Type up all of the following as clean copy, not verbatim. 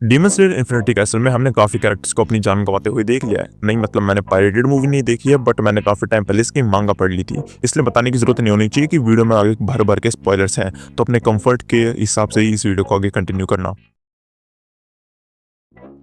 Demon slayer infinity castle में हमने काफी कैरेक्टर्स को अपनी जान गंवाते हुए देख लिया है। नहीं मतलब मैंने पायरेटेड मूवी नहीं देखी है, बट मैंने काफी टाइम पहले इसकी मांगा पढ़ ली थी, इसलिए बताने की जरूरत नहीं होनी चाहिए कि वीडियो में आगे भर भर के स्पॉयलर्स हैं। तो अपने कंफर्ट के हिसाब से ही इस वीडियो को आगे कंटिन्यू करना।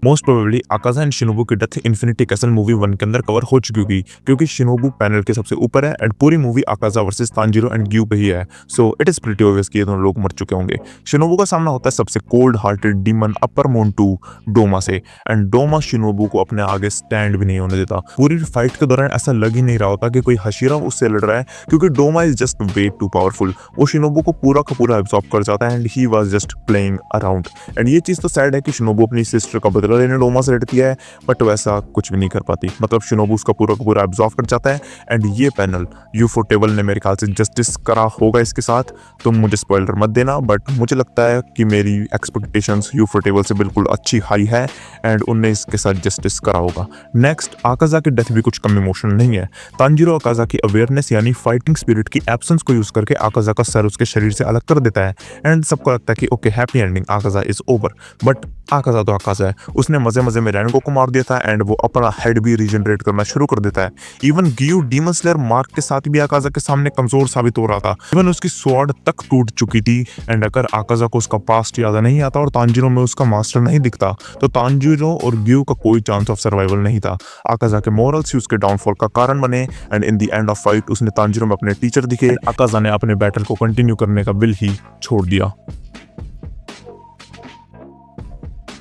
Most probably Akaza and Shinobu की डेथ इन्फिनिटी कैसल मूवी 1 के अंदर कवर हो चुकी होगी, क्योंकि शिनोबू पैनल के सबसे ऊपर है एंड पूरी movie Akaza versus Tanjiro and ग्यू पे ही है। So it is pretty obvious कि ये दोनों लोग मर चुके होंगे। शिनोबू का सामना होता है सबसे cold hearted demon upper moon 2 Doma से, एंड डोमा शिनोबू को अपने आगे स्टैंड भी नहीं होने देता। पूरी फाइट के दौरान ऐसा लग ही नहीं रहा होता कि कोई हशीरा उससे लड़ रहा है, क्योंकि Doma is just way too powerful. वो शिनोबू को पूरा का पूरा एब्सॉर्ब कर जाता है and he was just playing around. And ये चीज तो सैड है कि शिनोबू अपनी सिस्टर का बदला लेने डोमा से लड़ती है, बट वैसा कुछ भी नहीं कर पाती। मतलब शिनोबू उसका पूरा का पूरा एब्सॉर्ब कर जाता है। एंड ये पैनल यूफोटेबल ने मेरे ख्याल से जस्टिस करा होगा इसके साथ। तुम मुझे स्पॉइलर मत देना, बट मुझे लगता है कि मेरी एक्सपेक्टेशंस यूफोटेबल से बिल्कुल अच्छी हाई है एंड उनने इसके साथ जस्टिस करा होगा। नेक्स्ट, आकाजा की डेथ भी कुछ कम इमोशनल नहीं है। तांजीरो आकाजा की अवेयरनेस यानी फाइटिंग स्पिरिट की एब्सेंस को यूज करके आकाजा का सर उसके शरीर से अलग कर देता है एंड सबको लगता है कि okay happy ending, Akaza is over. But Akaza तो आकाजा है, उसने मजे मजे में रैनको को मार दिया था एंड वो अपना हेड भी रीजनरेट करना शुरू कर देता है। इवन गियो डीमन स्लेयर मार्क के साथ भी आकाजा के सामने कमजोर साबित हो रहा था। इवन उसकी स्वॉर्ड तक टूट चुकी थी एंड अगर आकाजा को उसका पास्ट याद नहीं आता और तांजीरो में उसका मास्टर नहीं दिखता, तो तांजीरो और गियो का कोई चांस ऑफ सर्वाइवल नहीं था। आकाजा के मोरल्स ही उसके डाउनफॉल का कारण बने and in the end of fight उसने तांजीरो में अपने टीचर दिखे। आकाजा ने अपने बैटल को कंटिन्यू करने का विल ही छोड़ दिया।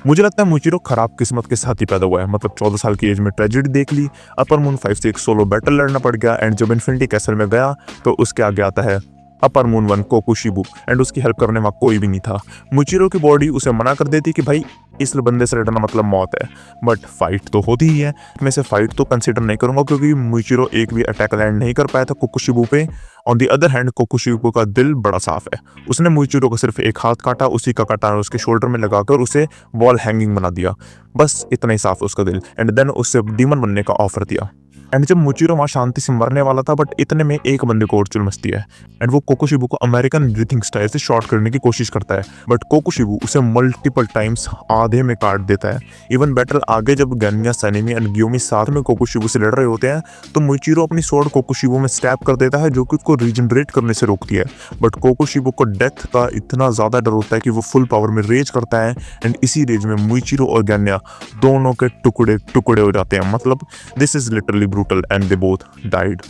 मुझे लगता है मुचिरो खराब किस्मत के साथ ही पैदा हुआ है। मतलब 14 साल की एज में ट्रेजेडी देख ली, अपर मून 5 से एक सोलो बैटल लड़ना पड़ गया एंड जब इन्फिनिटी कैसल में गया तो उसके आगे आता है अपर मून 1 कोकुशिबू एंड उसकी हेल्प करने वाला कोई भी नहीं था। मुचिरो की बॉडी उसे मना कर देती कि भाई इस बंदे से लड़ना मतलब मौत है, बट फाइट तो होती ही है। मैं से फाइट तो कंसीडर नहीं करूंगा क्योंकि मुचिरो एक भी अटैक लैंड नहीं कर पाया था कोकुशिबू पे। ऑन दी अदर हैंड कोकुशिबू का दिल बड़ा साफ है, उसने मुचिरो को सिर्फ एक हाथ काटा, उसी का काटा उसके शोल्डर में लगाकर उसे वॉल हैंगिंग बना दिया। बस इतना ही साफ है उसका दिल एंड देन उससे डीमन बनने का ऑफर दिया। एंड जब मुचिरो वहां शांति से मरने वाला था, बट इतने में एक बंदे को और चुल मचती है एंड वो कोकुशिबू को अमेरिकन ब्रीथिंग स्टाइल से शॉर्ट करने की कोशिश करता है, बट कोकुशिबू उसे मल्टीपल टाइम्स आधे में काट देता है। इवन बैटल आगे जब गन्या, सनेमी एंड ग्यूमी साथ में कोकुशिबू से लड़ रहे होते हैं तो मुचिरो अपनी स्वॉर्ड कोकुशिबू में स्टैब कर देता है, जो कि उसको रीजनरेट करने से रोकती है। बट कोकुशिबू को डेथ का इतना ज्यादा डर होता है कि वो फुल पावर में रेज करता है एंड इसी रेज में मुचिरो और गन्या दोनों के टुकड़े टुकड़े हो जाते हैं। मतलब this is literally brutal and they both died.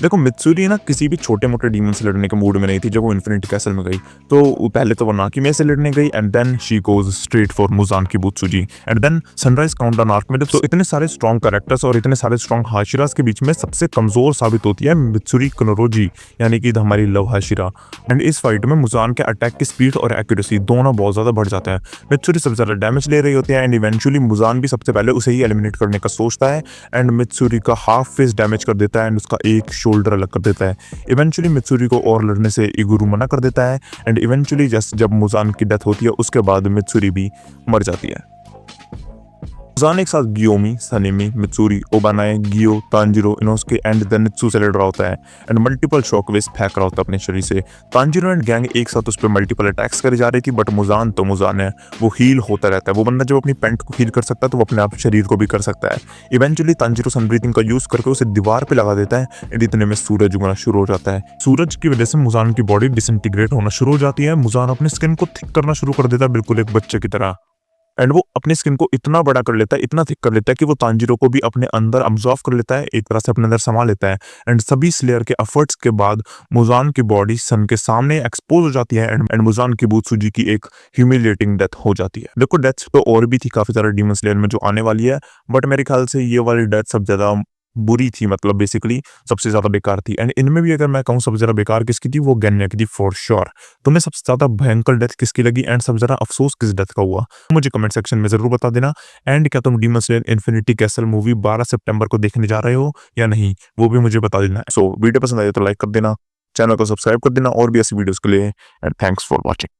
देखो मित्सुरी ना किसी भी छोटे मोटे डीमन से लड़ने के मूड में नहीं थी जब वो इन्फिनिटी कैसल में गई। तो पहले तो वो नाकीमे से लड़ने गई and then she goes straight for Muzan Kibutsuji and then sunrise countdown arc में। तो इतने सारे स्ट्रॉन्ग कैरेक्टर्स और इतने सारे स्ट्रॉन्ग हाशिरास के बीच में सबसे कमजोर साबित होती है मित्सुरी कुनोरोजी, यानी कि हमारी लव हाशिरा। एंड इस फाइट में मुजान के अटैक की स्पीड और एक्यूरेसी दोनों बहुत ज्यादा बढ़ जाते हैं। मित्सुरी सबसे ज्यादा डैमेज ले रही होती है एंड इवेंचुअली मुजान भी सबसे पहले उसे ही एलिमिनेट करने का सोचता है एंड मित्सुरी का हाफ फेस डैमेज कर देता है एंड उसका एक शोल्डर अलग कर देता है। इवेंचुअली मित्सुरी को और लड़ने से इगुरु मना कर देता है एंड इवेंचुअली जब मुजान की डेथ होती है उसके बाद मित्सुरी भी मर जाती है। मुजान एक साथ गियोमी, सनेमी, मित्सुरी, ओबानाए, गियो, तांजीरो, इनोसुके एंड देनित्सु से लड़ रहा होता है एंड मल्टीपल शॉकवेव्स फेंक रहा होता है अपने शरीर से। तांजीरो एंड गैंग एक साथ उस पर मल्टीपल अटैक्स करी जा रही थी, बट मुजान तो मुजान है, वो हील होता रहता है। वो बंदा जब अपनी पेंट को हील कर सकता है तो वो अपने आप शरीर को भी कर सकता है। इवेंचुअली तांजीरो सन ब्रीथिंग का यूज करके उसे दीवार पे लगा देता है एंड इतने में सूरज उगना शुरू हो जाता है। सूरज की वजह से मुजान की बॉडी डिसइंटीग्रेट होना शुरू हो जाती है। मुजान अपनी स्किन को थिक करना शुरू कर देता है, बिल्कुल एक बच्चे की तरह। एंड वो अपनी स्किन को इतना बड़ा कर लेता है, इतना थिक कर लेता है कि वो तांजीरो को भी अपने अंदर अब्जॉर्व कर लेता है, एक तरह से अपने अंदर समा लेता है। एंड सभी स्लेयर के एफर्ट्स के बाद मुजान की बॉडी सन के सामने एक्सपोज हो जाती है एंड मुजान की बुत्सुजी की एक ह्यूमिलिएटिंग डेथ हो जाती है। देखो डेथ तो और भी थी काफी सारे डीमन स्लेयर में जो आने वाली है, बट मेरे ख्याल से ये वाली डेथ सब ज्यादा बुरी थी, मतलब बेसिकली सबसे ज्यादा बेकार थी। एंड इनमें भी अगर मैं कहूँ सबसे ज्यादा बेकार किसकी थी, वो गन्या की थी फॉर श्योर। तुम्हें सबसे ज्यादा भयंकर डेथ किसकी लगी एंड सबसे ज्यादा अफसोस किस डेथ का हुआ, मुझे कमेंट सेक्शन में जरूर बता देना। एंड क्या तुम demon slayer infinity castle movie 12 सितंबर को देखने जा रहे हो या नहीं, वो भी मुझे बता देना। सो वीडियो पसंद आए तो लाइक कर देना, चैनल को सब्सक्राइब कर देना और भी ऐसी वीडियोस के लिए। And thanks for watching.